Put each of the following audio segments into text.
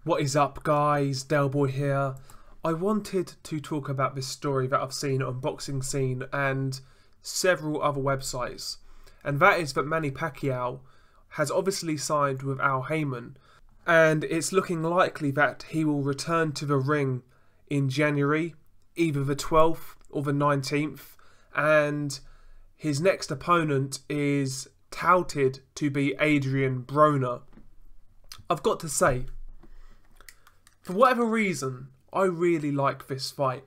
What is up, guys? Del Boy here. I wanted to talk about this story that I've seen on Boxing Scene and several other websites, and that is that Manny Pacquiao has obviously signed with Al Heyman, and it's looking likely that he will return to the ring in January, either the 12th or the 19th, and his next opponent is touted to be Adrien Broner. I've got to say, for whatever reason, I really like this fight.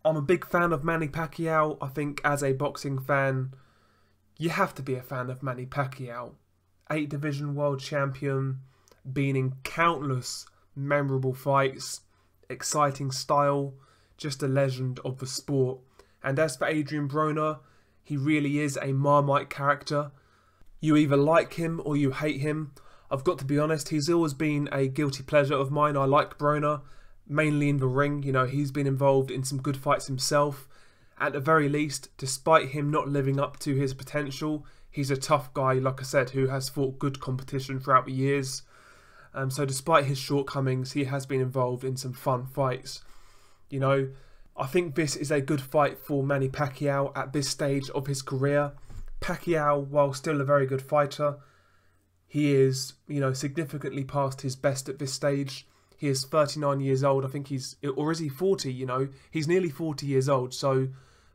I'm a big fan of Manny Pacquiao. I think as a boxing fan, you have to be a fan of Manny Pacquiao. 8 division world champion, been in countless memorable fights, exciting style, just a legend of the sport. And as for Adrien Broner, he really is a Marmite character. You either like him or you hate him. I've got to be honest, he's always been a guilty pleasure of mine. I like Broner, mainly in the ring. You know, he's been involved in some good fights himself. At the very least, despite him not living up to his potential, he's a tough guy, like I said, who has fought good competition throughout the years. So despite his shortcomings, he has been involved in some fun fights. You know, I think this is a good fight for Manny Pacquiao at this stage of his career. Pacquiao, while still a very good fighter, he is, you know, significantly past his best at this stage. He is 39 years old. I think he's, or is he 40, you know? He's nearly 40 years old. So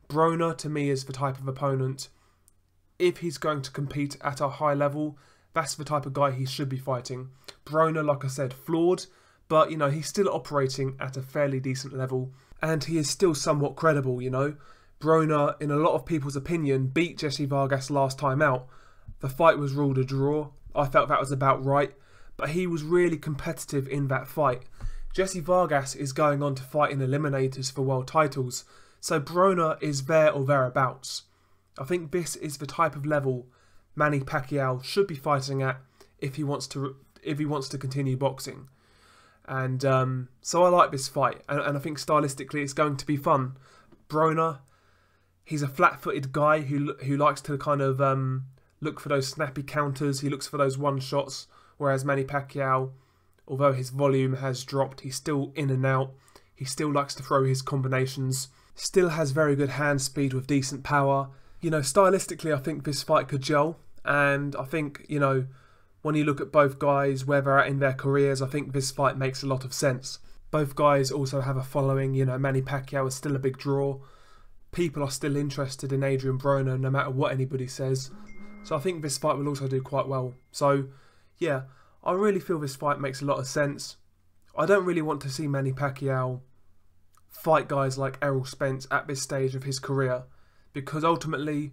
Broner, to me, is the type of opponent, if he's going to compete at a high level, that's the type of guy he should be fighting. Broner, like I said, flawed, but, you know, he's still operating at a fairly decent level. And he is still somewhat credible, you know? Broner, in a lot of people's opinion, beat Jesse Vargas last time out. The fight was ruled a draw. I felt that was about right, but he was really competitive in that fight. Jesse Vargas is going on to fight in eliminators for world titles, so Broner is there or thereabouts. I think this is the type of level Manny Pacquiao should be fighting at if he wants to continue boxing. And so I like this fight, and I think stylistically it's going to be fun. Broner, he's a flat-footed guy who likes to kind of look for those snappy counters. He looks for those one-shots, whereas Manny Pacquiao, although his volume has dropped, he's still in and out. He still likes to throw his combinations. Still has very good hand speed with decent power. You know, stylistically, I think this fight could gel. And I think, you know, when you look at both guys, where they're at in their careers, I think this fight makes a lot of sense. Both guys also have a following. You know, Manny Pacquiao is still a big draw. People are still interested in Adrien Broner, no matter what anybody says. So I think this fight will also do quite well. So, yeah, I really feel this fight makes a lot of sense. I don't really want to see Manny Pacquiao fight guys like Errol Spence at this stage of his career, because ultimately,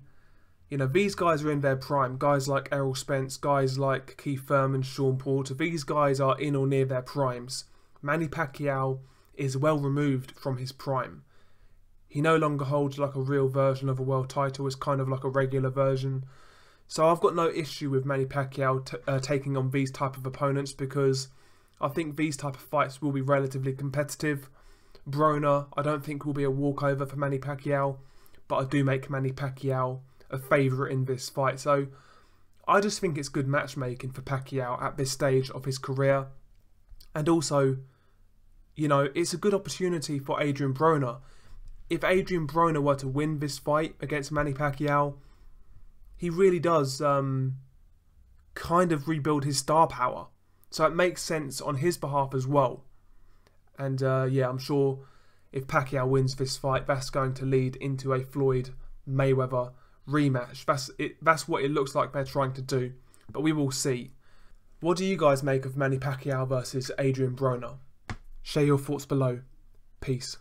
you know, these guys are in their prime. Guys like Errol Spence, guys like Keith Thurman, Sean Porter, these guys are in or near their primes. Manny Pacquiao is well removed from his prime. He no longer holds like a real version of a world title. It's kind of like a regular version. So I've got no issue with Manny Pacquiao taking on these type of opponents, because I think these type of fights will be relatively competitive. Broner, I don't think will be a walkover for Manny Pacquiao, but I do make Manny Pacquiao a favourite in this fight. So I just think it's good matchmaking for Pacquiao at this stage of his career. And also, you know, it's a good opportunity for Adrien Broner. If Adrien Broner were to win this fight against Manny Pacquiao, he really does kind of rebuild his star power. So it makes sense on his behalf as well. And yeah, I'm sure if Pacquiao wins this fight, that's going to lead into a Floyd-Mayweather rematch. That's what it looks like they're trying to do. But we will see. What do you guys make of Manny Pacquiao versus Adrien Broner? Share your thoughts below. Peace.